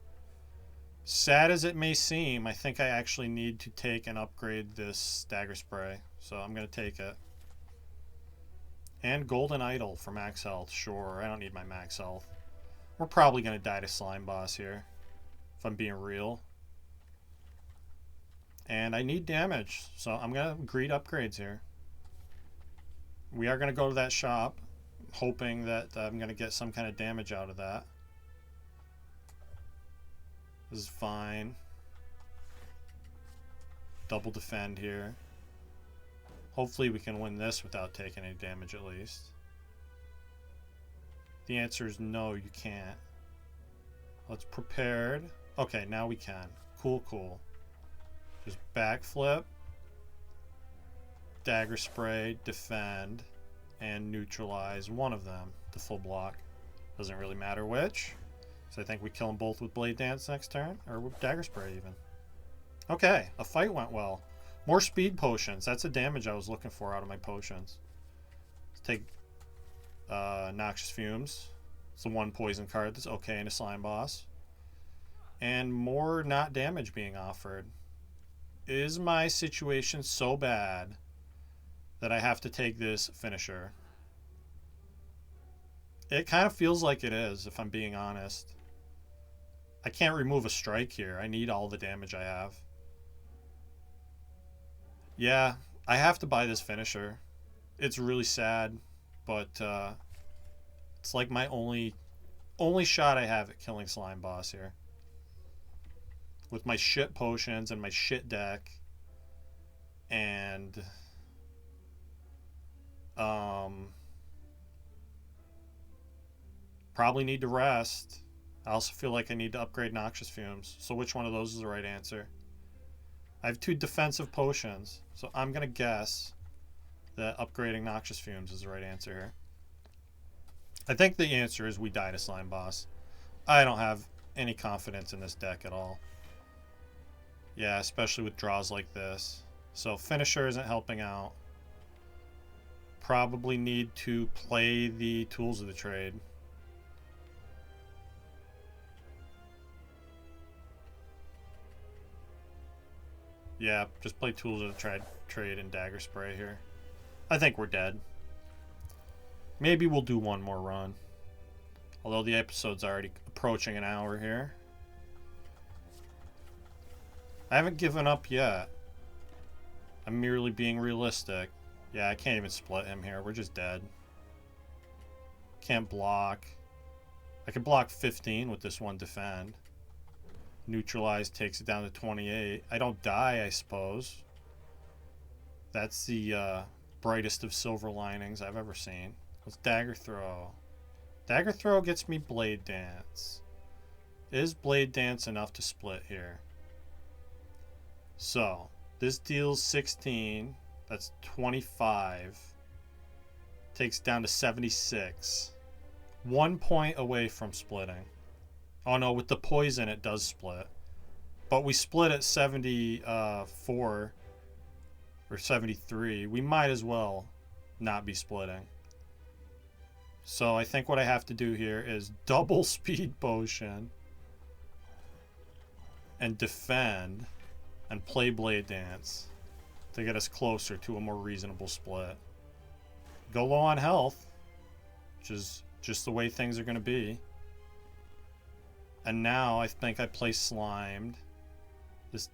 Sad as it may seem, I think I actually need to take and upgrade this Dagger Spray. So I'm going to take it. And Golden Idol for max health. Sure, I don't need my max health. We're probably going to die to Slime Boss here, if I'm being real. And I need damage, so I'm going to greed upgrades here. We are going to go to that shop, hoping that I'm going to get some kind of damage out of that. This is fine. Double defend here. Hopefully we can win this without taking any damage at least. The answer is no, you can't. Let's prepared. Okay, now we can. Cool, cool. Just backflip, Dagger Spray, defend, and neutralize one of them to full block. Doesn't really matter which. So I think we kill them both with Blade Dance next turn, or with Dagger Spray even. Okay, a fight went well. More speed potions. That's the damage I was looking for out of my potions. Let's take Noxious Fumes. It's the 1 poison card that's okay in a Slime Boss. And more not damage being offered. Is my situation so bad that I have to take this finisher? It kind of feels like it is, if I'm being honest. I can't remove a strike here. I need all the damage I have. Yeah, I have to buy this finisher. It's really sad, but it's like my only shot I have at killing Slime Boss here. With my shit potions and my shit deck, and probably need to rest. I also feel like I need to upgrade Noxious Fumes. So which one of those is the right answer? I have 2 defensive potions, so I'm gonna guess that upgrading Noxious Fumes is the right answer here. I think the answer is we die to Slime Boss. I don't have any confidence in this deck at all. Yeah, especially with draws like this. So finisher isn't helping out. Probably need to play the Tools of the Trade. Yeah, just play Tools of the Trade and Dagger Spray here. I think we're dead. Maybe we'll do one more run. Although the episode's already approaching an hour here. I haven't given up yet. I'm merely being realistic. Yeah, I can't even split him here. We're just dead. Can't block. I can block 15 with this one defend. Neutralize takes it down to 28. I don't die, I suppose. That's the brightest of silver linings I've ever seen. Let's Dagger Throw. Dagger Throw gets me Blade Dance. Is Blade Dance enough to split here? So, this deals 16. That's 25. Takes down to 76. 1 point away from splitting. Oh no, with the poison it does split. But we split at 74 or 73. We might as well not be splitting. So I think what I have to do here is double Speed Potion and defend and play Blade Dance to get us closer to a more reasonable split. Go low on health, which is just the way things are going to be. And now I think I play Slimed. This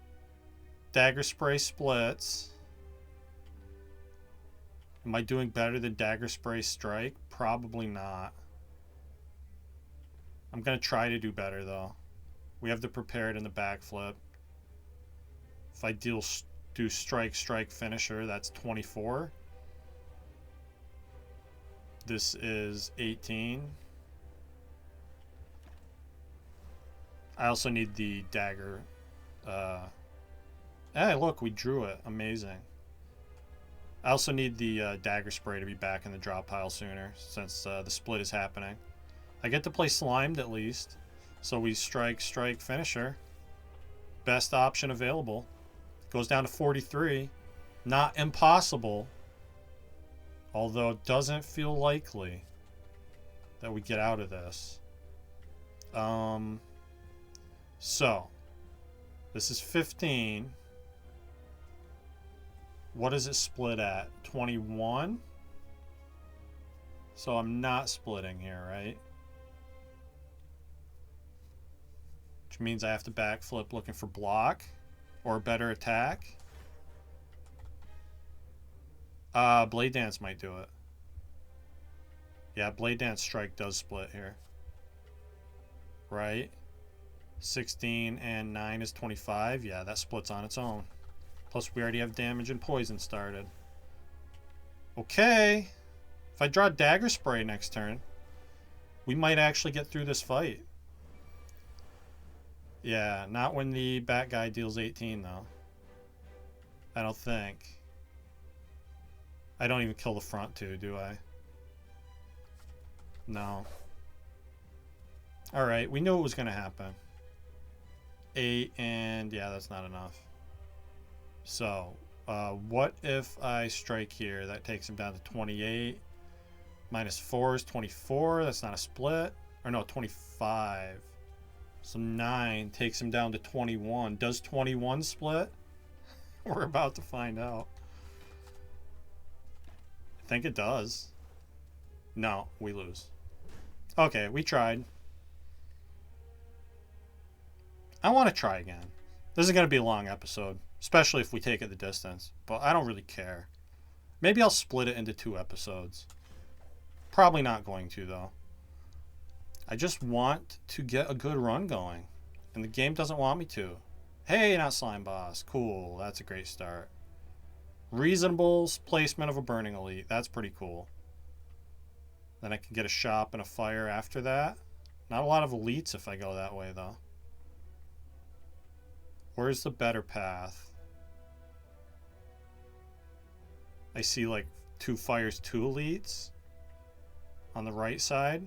Dagger Spray splits. Am I doing better than Dagger Spray Strike? Probably not. I'm going to try to do better though. We have the prepared and the backflip. If I do strike finisher, that's 24. This is 18. I also need the dagger Hey, look, we drew it. Amazing. I also need the dagger spray to be back in the drop pile sooner, since the split is happening. I get to play slimed at least. So we strike, finisher. Best option available. Goes down to 43. Not impossible. Although it doesn't feel likely that we get out of this. So this is 15. What is it split at? 21? So I'm not splitting here, right? Which means I have to backflip looking for block or a better attack. Blade Dance might do it. Yeah, Blade Dance Strike does split here. Right? 16 and 9 is 25. Yeah, that splits on its own. Plus, we already have damage and poison started. Okay. If I draw Dagger Spray next turn, we might actually get through this fight. Yeah, not when the bat guy deals 18, though. I don't think. I don't even kill the front two, do I? No. Alright, we knew it was going to happen. 8, and yeah, that's not enough. So, what if I strike here? That takes him down to 28. Minus 4 is 24. That's not a split. Or no, 25. So 9 takes him down to 21. Does 21 split? We're about to find out. I think it does. No, we lose. Okay, we tried. I want to try again. This is going to be a long episode, especially if we take it the distance, but I don't really care. Maybe I'll split it into 2 episodes. Probably not going to, though. I just want to get a good run going, and the game doesn't want me to. Hey, not Slime Boss. Cool, that's a great start. Reasonable placement of a Burning Elite. That's pretty cool. Then I can get a shop and a fire after that. Not a lot of elites if I go that way, though. Where's the better path? I see like 2 fires, 2 elites on the right side.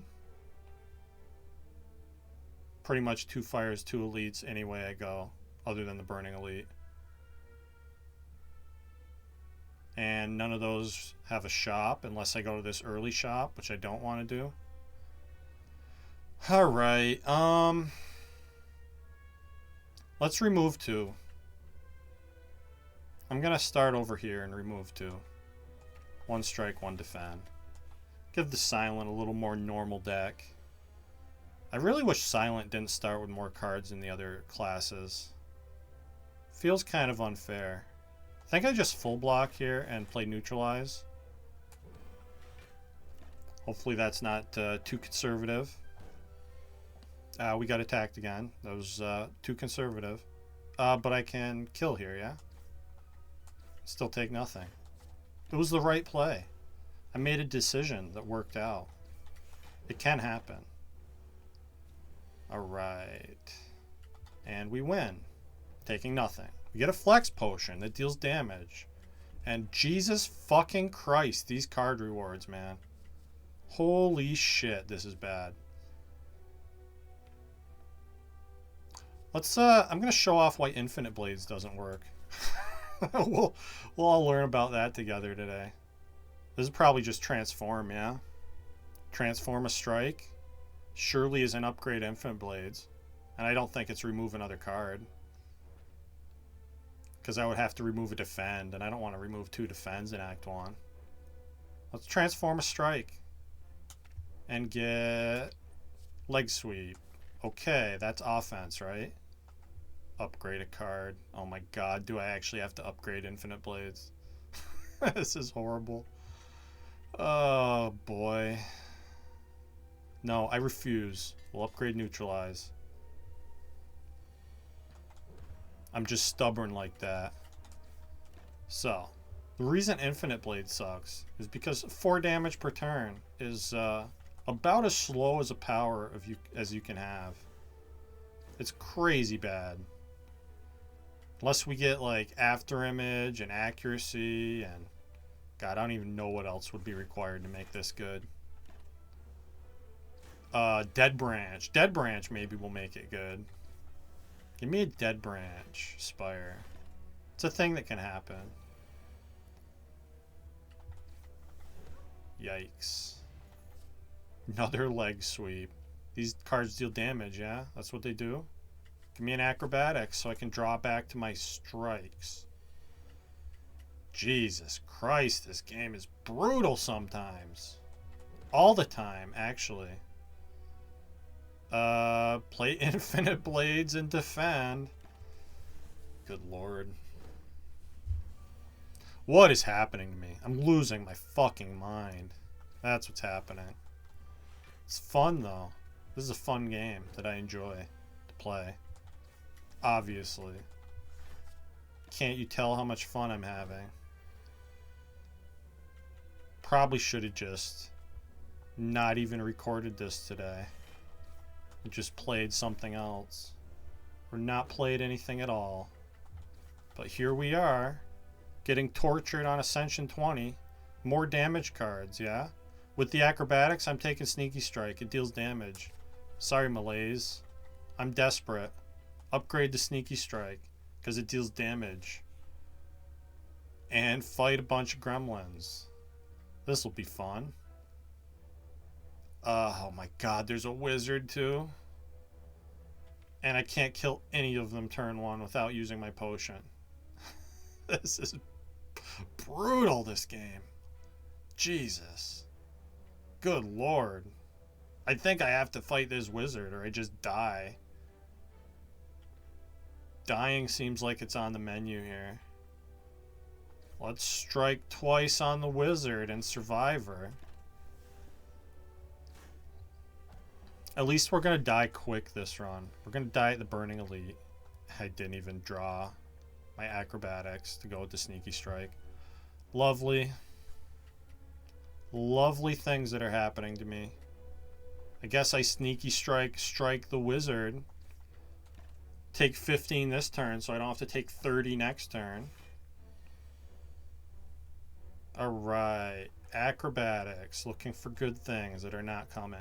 Pretty much 2 fires, 2 elites any way I go, other than the Burning Elite. And none of those have a shop unless I go to this early shop, which I don't want to do. Alright, let's remove 2. I'm going to start over here and remove 2. 1 strike, 1 defend. Give the Silent a little more normal deck. I really wish Silent didn't start with more cards in the other classes. Feels kind of unfair. I think I just full block here and play Neutralize. Hopefully that's not too conservative. We got attacked again. That was too conservative. But I can kill here, yeah? Still take nothing. It was the right play. I made a decision that worked out. It can happen. Alright. And we win. Taking nothing. We get a Flex Potion that deals damage. And Jesus fucking Christ, these card rewards, man. Holy shit, this is bad. Let's, I'm gonna show off why Infinite Blades doesn't work. we'll all learn about that together today. This is probably just transform, yeah? Transform a strike. Surely is an upgrade Infinite Blades. And I don't think it's remove another card. Because I would have to remove a defend, and I don't want to remove 2 defends in Act 1. Let's transform a strike. And get leg sweep. Okay, that's offense, right? Upgrade a card. Oh my god, do I actually have to upgrade Infinite Blades? This is horrible. Oh boy. No, I refuse. We'll upgrade Neutralize. I'm just stubborn like that. So, the reason Infinite Blade sucks is because 4 damage per turn is about as slow as a power as you can have. It's crazy bad. Unless we get like after image and accuracy and God, I don't even know what else would be required to make this good. Dead branch. Dead branch maybe will make it good. Give me a dead branch, Spire. It's a thing that can happen. Yikes. Another leg sweep. These cards deal damage, yeah? That's what they do? Give me an acrobatics so I can draw back to my strikes. Jesus Christ, this game is brutal sometimes. All the time, actually. Play infinite blades and defend. Good lord. What is happening to me? I'm losing my fucking mind. That's what's happening. It's fun, though. This is a fun game that I enjoy to play. Obviously. Can't you tell how much fun I'm having? Probably should have just not even recorded this today. Just played something else. Or not played anything at all. But here we are, getting tortured on Ascension 20. More damage cards, yeah? With the acrobatics, I'm taking Sneaky Strike. It deals damage. Sorry, Malaise. I'm desperate. Upgrade to Sneaky Strike, because it deals damage. And fight a bunch of gremlins. This will be fun. Oh my god, there's a wizard too. And I can't kill any of them turn one without using my potion. This is brutal, this game. Jesus. Good lord. I think I have to fight this wizard or I just die. Dying seems like it's on the menu here. Let's strike twice on the wizard and survivor. At least we're going to die quick this run. We're going to die at the Burning Elite. I didn't even draw my acrobatics to go with the Sneaky Strike. Lovely. Lovely things that are happening to me. I guess I Sneaky strike the wizard. Take 15 this turn so I don't have to take 30 next turn. Alright. Acrobatics. Looking for good things that are not coming.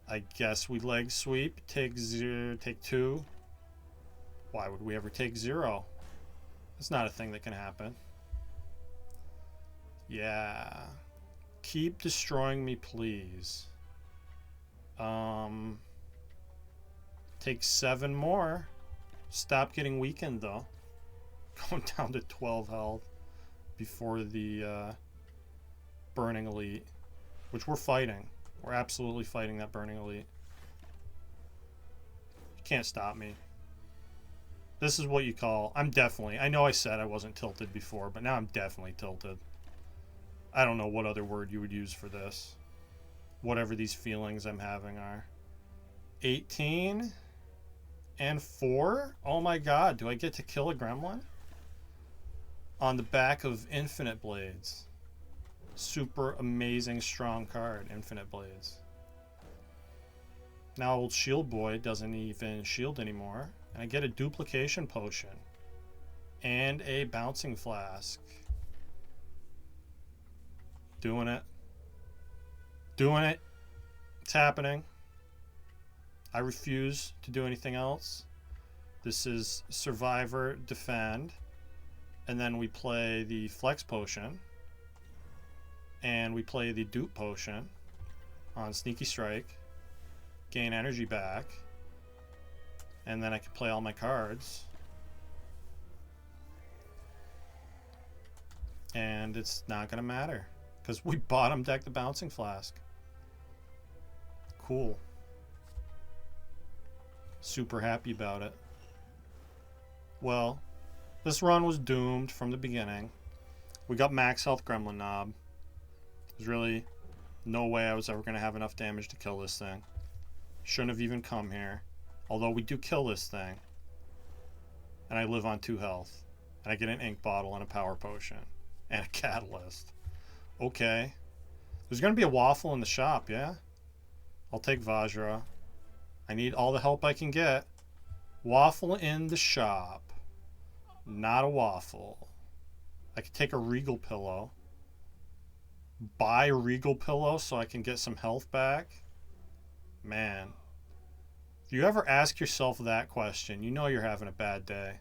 I guess we leg sweep. Take 2. Why would we ever take 0? It's not a thing that can happen. Yeah. Keep destroying me, please. Take 7 more. Stop getting weakened, though. Going down to 12 health before the Burning Elite, which we're fighting. We're absolutely fighting that Burning Elite. You can't stop me. This is what you call... I'm definitely... I know I said I wasn't tilted before, but now I'm definitely tilted. I don't know what other word you would use for this. Whatever these feelings I'm having are. 18 and 4? Oh my god, do I get to kill a gremlin? On the back of Infinite Blades. Super amazing strong card, Infinite Blades. Now old Shield Boy doesn't even shield anymore. And I get a duplication potion. And a bouncing flask. Doing it. Doing it. It's happening. I refuse to do anything else. This is Survivor, Defend. And then we play the Flex Potion. And we play the Dupe Potion on Sneaky Strike. Gain energy back. And then I can play all my cards. And it's not going to matter. Because we bottom deck the Bouncing Flask. Cool. Super happy about it. Well, this run was doomed from the beginning. We got max health Gremlin Knob. There's really no way I was ever going to have enough damage to kill this thing. Shouldn't have even come here. Although we do kill this thing. And I live on 2 health. And I get an ink bottle and a power potion. And a catalyst. Okay. There's going to be a waffle in the shop, yeah? I'll take Vajra. I need all the help I can get. Waffle in the shop. Not a waffle. I could take a Regal pillow. Buy a Regal pillow so I can get some health back. Man. If you ever ask yourself that question, you know you're having a bad day.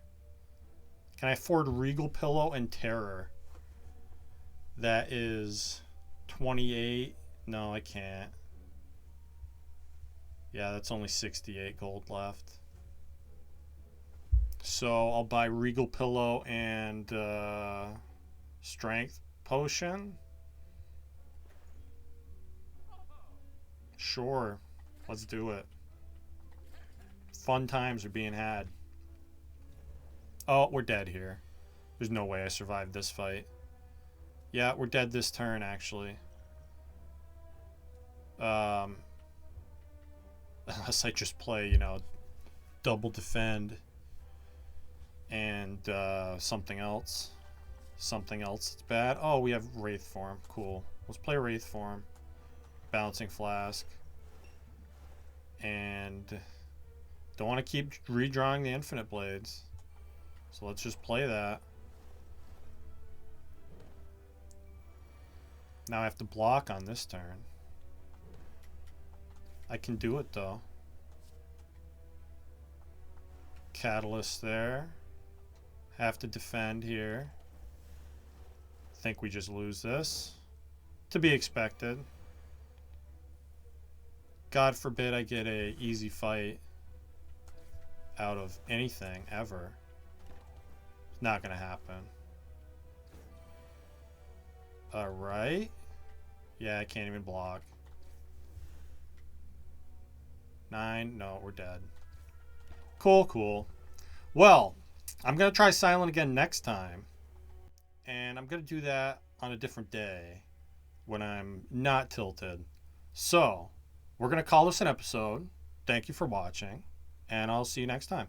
Can I afford Regal pillow and terror? That is 28. No, I can't. Yeah, that's only 68 gold left. So I'll buy Regal pillow and strength potion. Sure, let's do it. Fun times are being had. Oh, we're dead here. There's no way I survived this fight. Yeah, we're dead this turn, actually. Unless I just play, double defend and something else. Something else that's bad. Oh, we have Wraith form. Cool. Let's play Wraith form. Bouncing Flask. And don't want to keep redrawing the Infinite Blades. So let's just play that. Now I have to block on this turn. I can do it though. Catalyst there. Have to defend here. Think we just lose this. To be expected. God forbid I get a easy fight out of anything ever. It's not gonna happen. Alright. Yeah, I can't even block. 9. No, we're dead. Cool, cool. Well, I'm going to try Silent again next time. And I'm going to do that on a different day when I'm not tilted. So, we're going to call this an episode. Thank you for watching. And I'll see you next time.